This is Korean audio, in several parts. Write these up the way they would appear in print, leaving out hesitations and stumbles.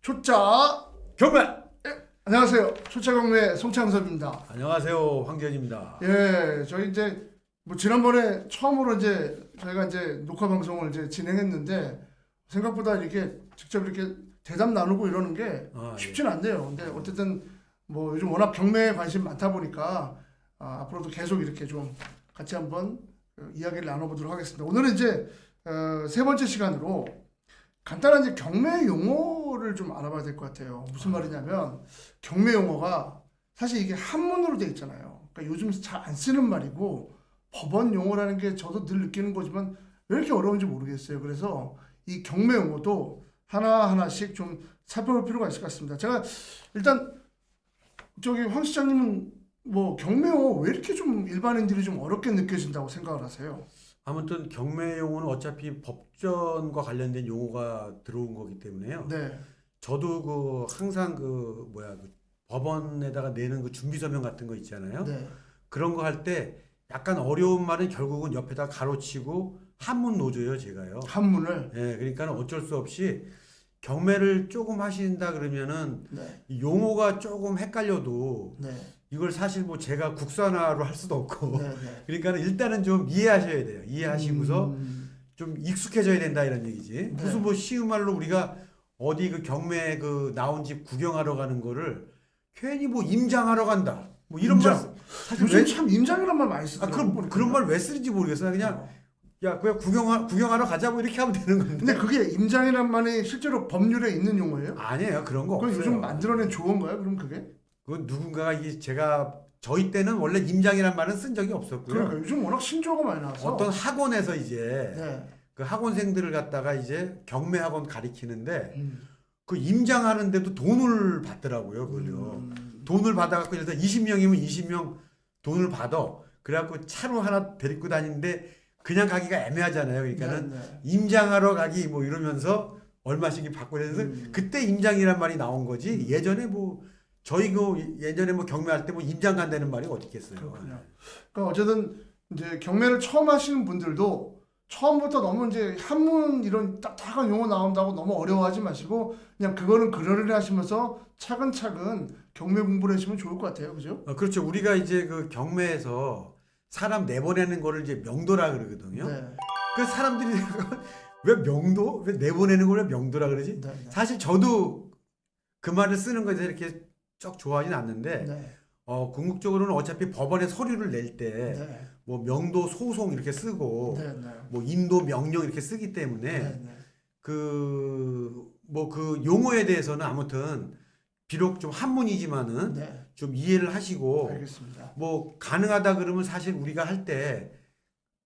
초짜 경매! 안녕하세요. 초짜 경매 송창섭입니다. 안녕하세요. 황재현입니다. 예, 저희 이제 뭐 지난번에 처음으로 이제 저희가 이제 녹화 방송을 이제 진행했는데 생각보다 이렇게 직접 이렇게 대담 나누고 이러는 게 쉽진 않네요. 근데 어쨌든 뭐 요즘 워낙 경매에 관심 많다 보니까 앞으로도 계속 이렇게 좀 같이 한번 이야기를 나눠보도록 하겠습니다. 오늘은 이제 세 번째 시간으로 간단한 이제 경매 용어를 좀 알아봐야 될 것 같아요. 무슨 말이냐면 경매 용어가 사실 이게 한문으로 돼 있잖아요. 그러니까 요즘 잘 안 쓰는 말이고 법원 용어라는 게 저도 늘 느끼는 거지만 왜 이렇게 어려운지 모르겠어요. 그래서 이 경매 용어도 하나하나씩 좀 살펴볼 필요가 있을 것 같습니다. 제가 일단 저기 황 시장님은 뭐 경매 용어 왜 이렇게 좀 일반인들이 좀 어렵게 느껴진다고 생각을 하세요? 아무튼 경매 용어는 어차피 법전과 관련된 용어가 들어온 거기 때문에요. 네, 저도 항상 그 법원에다가 내는 그 준비 서명 같은 거 있잖아요. 네, 그런 거 할 때 약간 어려운 말은 결국은 옆에다 가로치고 한문 놓줘요, 제가요. 한문을. 예, 그러니까 어쩔 수 없이 경매를 조금 하신다 그러면은 네, 이 용어가 조금 헷갈려도 네, 이걸 사실 뭐 제가 국산화로 할 수도 없고 네, 네. 그러니까 일단은 좀 이해하셔야 돼요. 이해하시고서 좀 익숙해져야 된다 이런 얘기지. 네. 무슨 뭐 쉬운 말로 우리가 어디 그 경매 그 나온 집 구경하러 가는 거를 괜히 뭐 임장하러 간다. 뭐 이런 임장. 말 사실 요즘 왜 참 임장이란 말 많이 쓰더라고요. 그런 말 왜 쓰는지 모르겠어요. 그냥 그냥 구경하러 가자 뭐 이렇게 하면 되는 건데. 근데 그게 임장이란 말이 실제로 법률에 있는 용어예요? 아니에요. 그런 거 그건 없어요. 요즘 만들어낸 조어인가요? 그럼 그게? 그 누군가가 이게 제가 저희 때는 원래 임장이란 말은 쓴 적이 없었고요. 그러니까 요즘 워낙 신조어가 많이 나와서. 어떤 학원에서 이제 네. 그 학원생들을 갖다가 이제 경매 학원 가리키는데 음. 그 임장하는데도 돈을 받더라고요. 그걸요. 돈을 받아갖고 예를 들어 20명이면 20명 돈을 받아. 그래갖고 차로 하나 데리고 다니는데 그냥 가기가 애매하잖아요. 그러니까는 네. 임장하러 가기 뭐 이러면서 얼마씩 받고 그래서 그때 임장이란 말이 나온 거지. 예전에 뭐 저희 그 예전에 뭐 경매할 때 뭐 임장 간다는 말이 어디 있겠어요. 그렇군요. 그러니까 어쨌든 이제 경매를 처음 하시는 분들도 처음부터 너무 이제 한문 이런 딱딱한 용어 나온다고 너무 어려워하지 마시고 그냥 그거는 그러려니 하시면서 차근차근 경매 공부를 하시면 좋을 것 같아요. 그죠? 그렇죠. 우리가 이제 그 경매에서 사람 내보내는 거를 이제 명도라 그러거든요. 네. 그 사람들이 왜 명도? 왜 내보내는 걸 왜 명도라 그러지? 네. 네. 사실 저도 그 말을 쓰는 것에 이렇게 쩍 좋아하진 않는데 네. 궁극적으로는 어차피 법원에 서류를 낼 때 네. 뭐 명도 소송 이렇게 쓰고 네. 네. 뭐 인도 명령 이렇게 쓰기 때문에 네. 네. 그 용어에 대해서는 아무튼 비록 좀 한문이지만은 네. 좀 이해를 하시고 알겠습니다. 뭐 가능하다 그러면 사실 우리가 할 때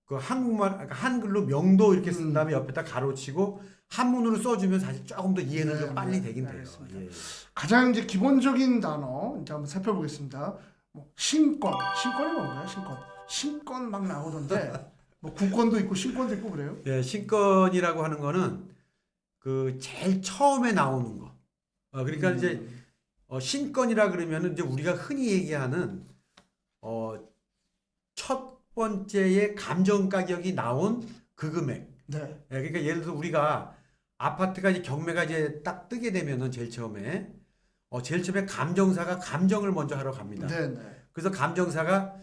그 한글로 명도 이렇게 쓴 다음에 옆에다 가로치고 한문으로 써주면 사실 조금 더 이해는 네, 좀 빨리 네, 되긴 돼요. 알겠습니다. 예. 가장 이제 기본적인 단어 이제 한번 살펴보겠습니다. 뭐 신권이 뭔가요? 신권 막 나오던데 뭐 군권도 있고 신권도 있고 그래요? 예, 신권이라고 하는 거는 그 제일 처음에 나오는 거. 그러니까 이제 신권이라 그러면은 이제 우리가 흔히 얘기하는 첫 번째의 감정 가격이 나온 그 금액. 네. 예, 그러니까 예를 들어 우리가 아파트가 이제 경매가 이제 딱 뜨게 되면은 제일 처음에 감정사가 감정을 먼저 하러 갑니다. 네, 네. 그래서 감정사가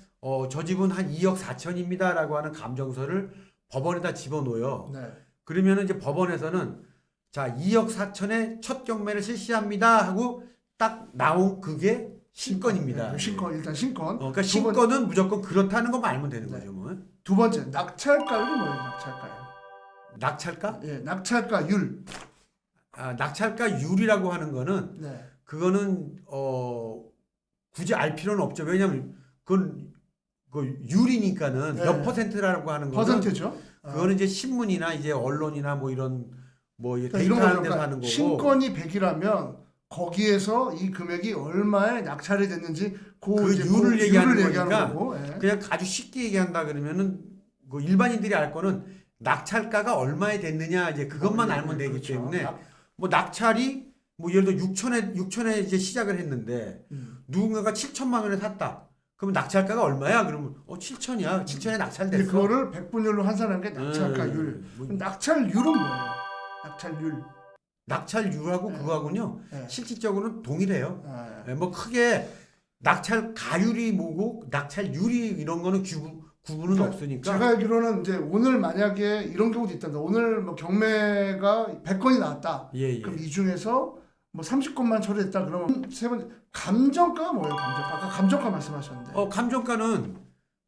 저 집은 한 2억 4천입니다라고 하는 감정서를 법원에다 집어넣어요. 네. 그러면은 이제 법원에서는 자 2억 4천에 첫 경매를 실시합니다 하고 딱 나온 그게 신권입니다. 네, 신권 일단 신권. 그러니까 신권은 무조건 그렇다는 것만 알면 되는 네. 거죠. 뭐. 두 번째 낙찰가율이 뭐예요? 낙찰가율. 낙찰가? 예, 낙찰가율. 낙찰가율이라고 하는 거는 네. 그거는 굳이 알 필요는 없죠. 왜냐하면 그건 그 율이니까는 네. 몇 퍼센트라고 하는 거는 퍼센트죠. 그거는 이제 신문이나 이제 언론이나 뭐 이런 뭐 그러니까 데이터 이런 하는 거죠. 데서 그러니까 하는 거고 신권이 100이라면 거기에서 이 금액이 얼마에 낙찰이 됐는지 그 이제 율을 얘기하는 거니까 거고. 예. 그냥 아주 쉽게 얘기한다 그러면은 그 일반인들이 알 거는 낙찰가가 얼마에 됐느냐 이제 그것만 알면 되기 그렇죠. 때문에 뭐 낙찰이 뭐 예를 들어 6천에 이제 시작을 했는데 누군가가 7천만 원에 샀다. 그럼 낙찰가가 얼마야? 그러면 7천이야. 7천에 근데 낙찰됐어. 그거를 백분율로 환산한 게 낙찰가율. 뭐 그럼 낙찰률은 뭐예요? 낙찰률. 낙찰률하고 네. 그거하고는요. 네. 실질적으로는 동일해요. 네. 뭐 크게 낙찰 가율이 뭐고 낙찰률이 이런 거는 구분은 없으니까. 제가 알기로는 이제 오늘 만약에 이런 경우도 있답니다. 오늘 뭐 경매가 100건이 나왔다. 예, 예. 그럼 이 중에서 뭐 30건만 처리했다. 그러면 세 번째 감정가가 뭐예요? 감정가. 아까 감정가 말씀하셨는데. 감정가는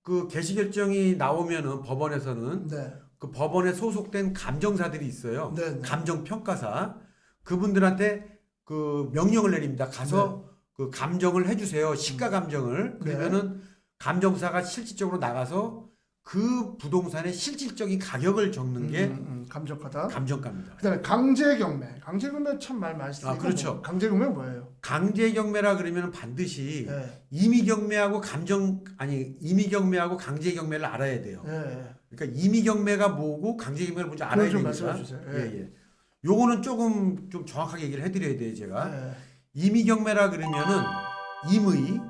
그 개시 결정이 나오면은 법원에서는 네. 그 법원에 소속된 감정사들이 있어요. 네. 네. 감정 평가사. 그분들한테 그 명령을 내립니다. 가서 그 감정을 해주세요. 시가 감정을. 네. 그러면은 감정사가 실질적으로 나가서 그 부동산의 실질적인 가격을 적는 게 감정가다. 감정가입니다. 그다음에 강제경매. 강제경매 참 말 많이 쓰니까. 그렇죠. 강제경매 뭐예요? 강제경매라 그러면 반드시 네. 임의경매하고 임의경매하고 강제경매를 알아야 돼요. 네. 그러니까 임의경매가 뭐고 강제경매를 먼저 알아야 그걸 좀 되니까. 말씀해 주세요. 네. 예. 요거는 조금 좀 정확하게 얘기를 해드려야 돼요, 제가. 네. 임의경매라 그러면은 임의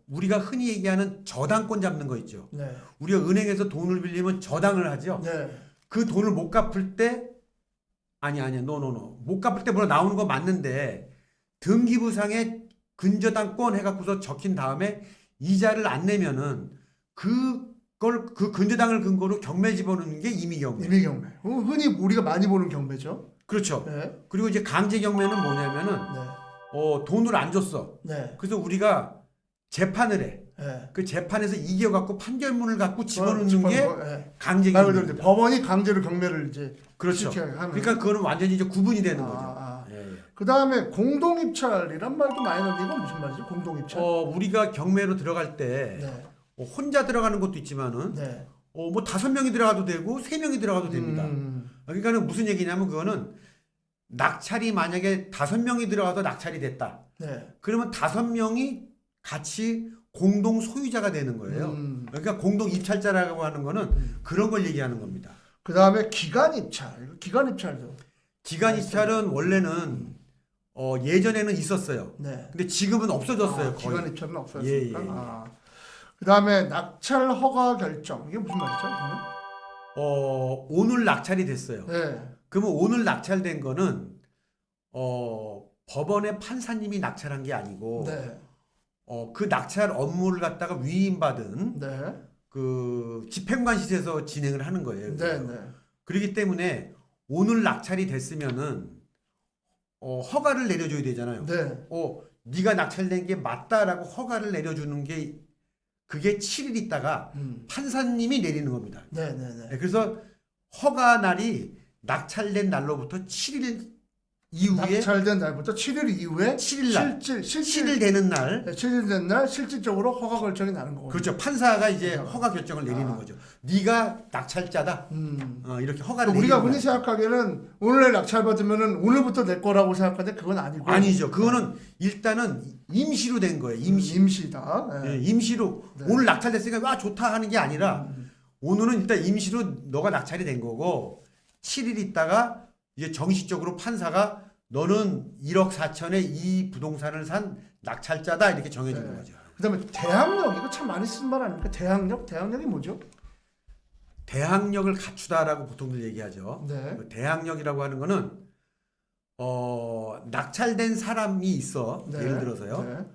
우리가 흔히 얘기하는 저당권 잡는 거 있죠. 네. 우리가 은행에서 돈을 빌리면 저당을 하죠. 네. 그 돈을 못 갚을 때 아니야. 노. 못 갚을 때 뭐라 나오는 거 맞는데 등기부상에 근저당권 해갖고서 적힌 다음에 이자를 안 내면은 그 근저당을 근거로 경매 집어넣는 게 임의경매. 임의경매. 흔히 우리가 많이 보는 경매죠. 그렇죠. 네. 그리고 이제 강제경매는 뭐냐면은 네. 돈을 안 줬어. 네. 그래서 우리가 재판을 해. 네. 그 재판에서 이겨갖고 판결문을 갖고 집어넣는 게 네. 말 그대로 이제 강제경매입니다. 법원이 강제로 경매를 이제 그렇죠. 시키게 하는. 그러니까 그거는 완전히 이제 구분이 되는 거죠. 예. 그 다음에 공동입찰이란 말도 많이 나오는데 이건 무슨 말이죠? 공동입찰. 우리가 경매로 들어갈 때 네. 혼자 들어가는 것도 있지만은 네. 뭐 5명이 들어가도 되고 3명이 들어가도 됩니다. 그러니까는 무슨 얘기냐면 그거는 낙찰이 만약에 5명이 들어가도 낙찰이 됐다. 네. 그러면 5명이 같이 공동 소유자가 되는 거예요. 그러니까 공동 입찰자라고 하는 거는 그런 걸 얘기하는 겁니다. 그 다음에 기간입찰. 기간입찰도. 기간 입찰은 원래는 예전에는 있었어요. 네. 근데 지금은 없어졌어요. 거의. 기간입찰은 없어졌습니까? 예. 그 다음에 낙찰 허가 결정. 이게 무슨 말이죠? 오늘 낙찰이 됐어요. 네. 그러면 오늘 낙찰된 거는 법원의 판사님이 낙찰한 게 아니고 네. 그 낙찰 업무를 갖다가 위임받은 네. 그 집행관실에서 진행을 하는 거예요. 네. 네. 그렇기 때문에 오늘 낙찰이 됐으면은 허가를 내려줘야 되잖아요. 네. 네가 낙찰된 게 맞다라고 허가를 내려주는 게 그게 7일 있다가 판사님이 내리는 겁니다. 네. 네. 네. 그래서 허가 날이 낙찰된 날로부터 7일 이후에 낙찰된 날부터 7일 이후에 7일 날 실질 7일 되는 날 7일 된 날 실질적으로 허가 결정이 나는 거거든요. 그렇죠. 판사가 이제 그렇죠. 허가 결정을 내리는 거죠. 네가 낙찰자다. 이렇게 허가를 우리가 내리는 흔히 생각하기에는 오늘 낙찰 받으면은 오늘부터 내 거라고 생각하는데 그건 아니고 아니죠. 그거는 일단은 임시로 된 거예요. 임시다. 네. 예, 임시로 네. 오늘 낙찰됐으니까 와 좋다 하는 게 아니라 오늘은 일단 임시로 너가 낙찰이 된 거고 7일 있다가 이제 정식적으로 판사가 너는 1억 4천에 이 부동산을 산 낙찰자다 이렇게 정해주는 네. 거죠. 그다음에 대항력 이거 참 많이 쓰는 말 아닙니까? 대항력이 뭐죠? 대항력을 갖추다라고 보통들 얘기하죠. 네. 그 대항력이라고 하는 거는 낙찰된 사람이 있어. 네. 예를 들어서요. 네.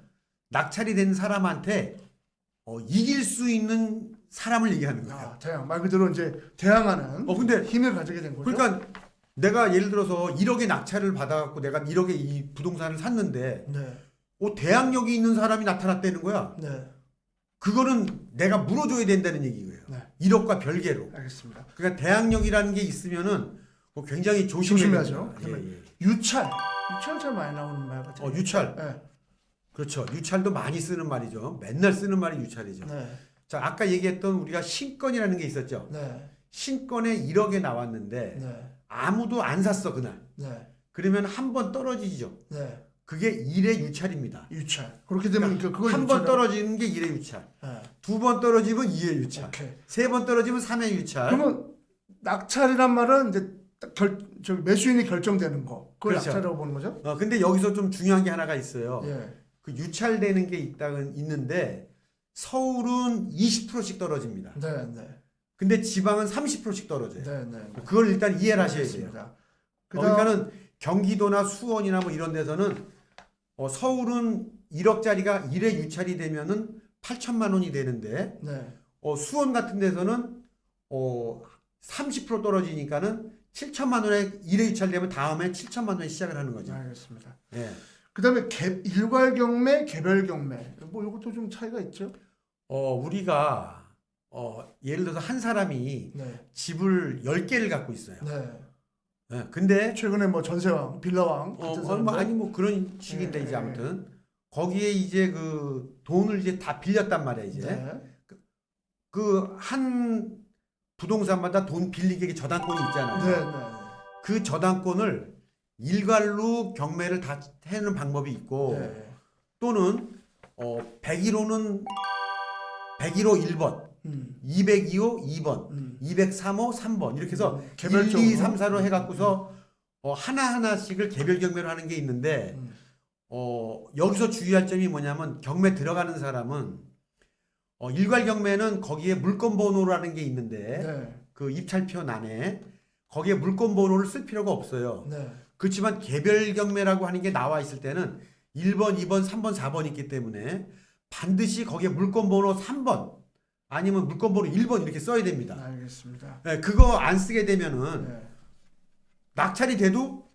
낙찰이 된 사람한테 이길 수 있는 사람을 얘기하는 거예요. 대항 말 그대로 이제 대항하는 근데 힘을 가지게 된 거죠. 그러니까 내가 예를 들어서 1억의 낙찰을 받아갖고 내가 1억의 이 부동산을 샀는데 네. 대항력이 있는 사람이 나타났다는 거야. 네. 그거는 내가 물어줘야 된다는 얘기예요. 네. 1억과 별개로. 알겠습니다. 그러니까 대항력이라는 게 있으면은 굉장히 조심해야 조심해야죠. 됩니다. 예. 유찰 잘 많이 나오는 말 같아요. 유찰. 네. 그렇죠. 유찰도 많이 쓰는 말이죠. 맨날 쓰는 말이 유찰이죠. 네. 자, 아까 얘기했던 우리가 신권이라는 게 있었죠. 네. 신권에 1억에 나왔는데 네. 아무도 안 샀어 그날. 네. 그러면 한 번 떨어지죠. 네. 그게 1의 유찰입니다. 유찰. 그렇게 되면 그걸 한 번 떨어지는 게 1의 유찰. 네. 2번 떨어지면 2의 유찰. 오케이. 3번 떨어지면 3의 유찰. 그러면 낙찰이란 말은 이제 매수인이 결정되는 거. 그걸 그렇죠. 낙찰이라고 보는 거죠? 근데 여기서 좀 중요한 게 하나가 있어요. 예. 그 유찰되는 게 있는데 서울은 20%씩 떨어집니다. 네, 네. 근데 지방은 30%씩 떨어져요. 네, 네. 그걸 일단 이해를 하셔야 돼요. 알겠습니다. 그러니까는 경기도나 수원이나 뭐 이런 데서는 서울은 1억짜리가 1회 유찰이 되면은 8천만 원이 되는데 네. 수원 같은 데서는 30% 떨어지니까는 7천만 원에 1회 유찰되면 다음에 7천만 원에 시작을 하는 거죠. 알겠습니다. 예. 그다음에 일괄 경매, 개별 경매. 뭐 이것도 좀 차이가 있죠? 우리가 예를 들어서 한 사람이 네. 집을 10개를 갖고 있어요. 네. 예. 근데 최근에 뭐 전세왕, 빌라왕 같은 사람들. 아니 뭐 그런 식인데 예, 이제 예. 아무튼 거기에 이제 그 돈을 이제 다 빌렸단 말이야 이제. 네. 그 한 부동산마다 돈 빌리기 저당권이 있잖아요. 네, 네. 그 저당권을 일괄로 경매를 다 해는 방법이 있고 네. 또는 101호는 101호 1번, 202호 2번, 203호 3번 이렇게 해서 1, 개별적으로. 2, 3, 4로 해갖고서 하나하나씩을 개별 경매로 하는 게 있는데 여기서 주의할 점이 뭐냐면 경매 들어가는 사람은 일괄 경매는 거기에 물건 번호라는 게 있는데 네. 그 입찰표 안에 거기에 물건 번호를 쓸 필요가 없어요. 네. 그렇지만 개별 경매라고 하는 게 나와 있을 때는 1번, 2번, 3번, 4번이 있기 때문에 반드시 거기에 물건 번호 3번 아니면 물건 번호 1번 이렇게 써야 됩니다. 알겠습니다. 네, 그거 안 쓰게 되면은 네. 낙찰이 돼도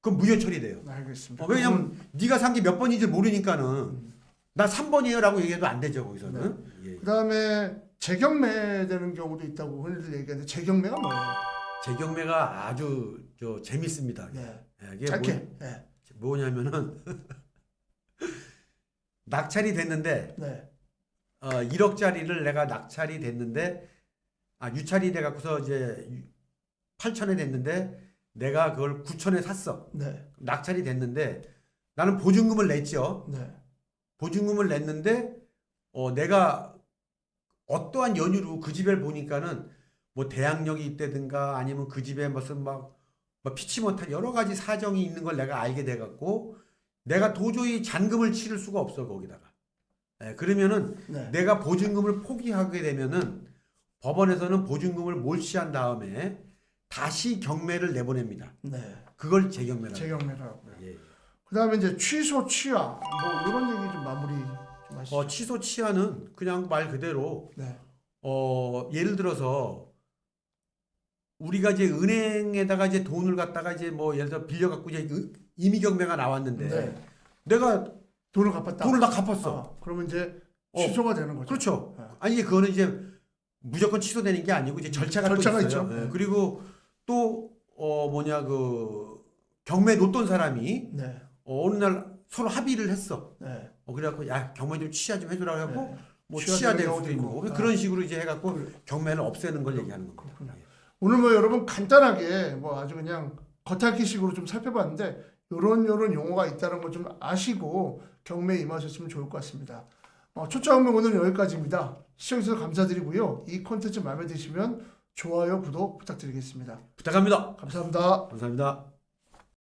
그건 무효 처리돼요. 알겠습니다. 왜냐면 네가 산 게 몇 번인지 모르니까는 나 3번이에요라고 얘기해도 안 되죠 거기서는. 예. 그다음에 재경매되는 경우도 있다고 흔히들 얘기하는데 재경매가 뭐예요? 재경매가 아주 재밌습니다. 네. 이게 짧게. 네. 뭐냐면은 낙찰이 됐는데 네. 1억짜리를 내가 낙찰이 됐는데 유찰이 돼 갖고서 이제 8천에 됐는데 내가 그걸 9천에 샀어. 네. 낙찰이 됐는데 나는 보증금을 냈죠. 네. 보증금을 냈는데 내가 어떠한 연유로 그 집을 보니까는 뭐 대항력이 있다든가 아니면 그 집에 무슨 막 피치 못할 여러 가지 사정이 있는 걸 내가 알게 돼 갖고 내가 도저히 잔금을 치를 수가 없어 거기다가. 그러면은 네. 내가 보증금을 포기하게 되면은 법원에서는 보증금을 몰취한 다음에 다시 경매를 내보냅니다. 네. 그걸 재경매라고. 재경매라고요. 예. 그다음에 이제 취소 취하 뭐 이런 얘기 좀 마무리 좀 하시죠. 취소 취하는 그냥 말 그대로 네. 예를 들어서 우리가 이제 은행에다가 이제 돈을 갖다가 이제 뭐 예를 들어 빌려 갖고 이제 임의 경매가 나왔는데 네. 내가 돈을 갚았다. 돈을 다 갚았어. 그러면 이제 취소가 되는 거죠. 그렇죠. 네. 아니 이제 그거는 이제 무조건 취소되는 게 아니고 이제 절차가 또 있어요. 있죠. 예. 그리고 또 그 경매 놓던 사람이 네. 어느 날 서로 합의를 했어. 네. 그래갖고 야 경매 좀 취하 좀 해주라고 하고 네. 뭐 취하되는 취하될 경우도 수도 있는 있고. 거고 아. 그런 식으로 이제 해갖고 경매를 없애는 걸 얘기하는 겁니다. 그렇구나. 예. 오늘 뭐 여러분 간단하게 뭐 아주 그냥 겉핥기식으로 좀 살펴봤는데 요런 용어가 있다는 거 좀 아시고 경매에 임하셨으면 좋을 것 같습니다. 초짜학명 오늘은 여기까지입니다. 시청해주셔서 감사드리고요. 이 콘텐츠 마음에 드시면 좋아요, 구독 부탁드리겠습니다. 부탁합니다. 감사합니다. 감사합니다.